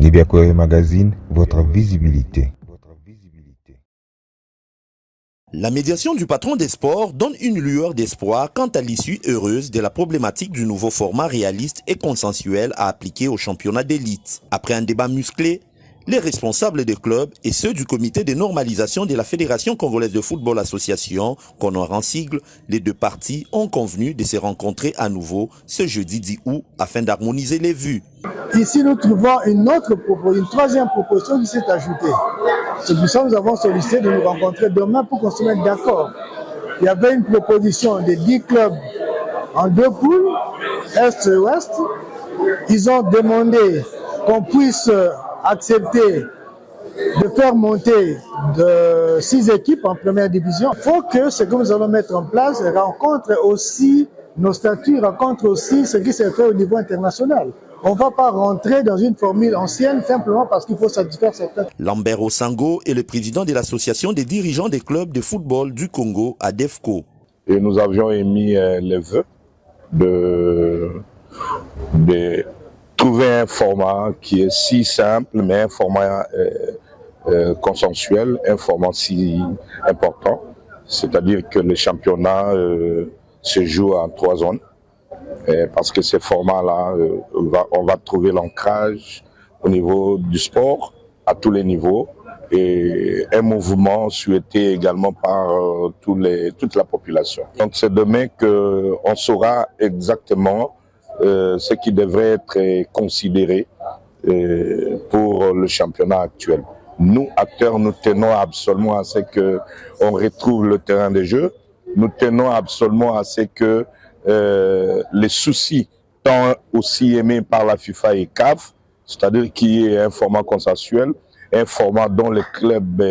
Nibiakore Magazine, votre visibilité. La médiation du patron des sports donne une lueur d'espoir quant à l'issue heureuse de la problématique du nouveau format réaliste et consensuel à appliquer au championnat d'élite. Après un débat musclé, les responsables des clubs et ceux du comité de normalisation de la Fédération congolaise de football association, qu'on aura en sigle, les deux parties ont convenu de se rencontrer à nouveau ce jeudi 10 août afin d'harmoniser les vues. Ici, nous trouvons une troisième proposition qui s'est ajoutée. C'est pour ça que nous avons sollicité de nous rencontrer demain pour qu'on se mette d'accord. Il y avait une proposition de 10 clubs en 2 poules, Est et Ouest. Ils ont demandé qu'on puisse accepter de faire monter de 6 équipes en première division. Il faut que ce que nous allons mettre en place rencontre aussi nos statuts, rencontre aussi ce qui s'est fait au niveau international. On ne va pas rentrer dans une formule ancienne simplement parce qu'il faut satisfaire certains. Lambert Osango est le président de l'association des dirigeants des clubs de football du Congo, ADEFCO. Et nous avions émis les vœux de trouver un format qui est si simple, mais un format consensuel, un format si important. C'est-à-dire que le championnat se joue en 3 zones. Parce que ces formats-là, on va trouver l'ancrage au niveau du sport, à tous les niveaux, et un mouvement souhaité également par toute la population. Donc c'est demain qu'on saura exactement ce qui devrait être considéré pour le championnat actuel. Nous, acteurs, nous tenons absolument à ce qu'on retrouve le terrain de jeu, nous tenons absolument à ce que les soucis tant aussi aimés par la FIFA et CAF, c'est-à-dire qu'il y ait un format consensuel, un format dont les clubs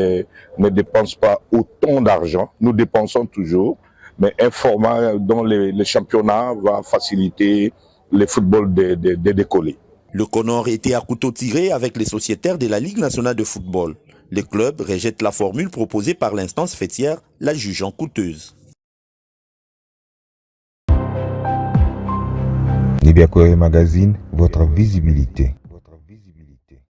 ne dépensent pas autant d'argent, nous dépensons toujours, mais un format dont le championnat va faciliter le football de décoller. Le Conor était à couteau tiré avec les sociétaires de la Ligue nationale de football. Les clubs rejettent la formule proposée par l'instance fêtière, la jugeant coûteuse. Nibiakore Magazine, votre visibilité.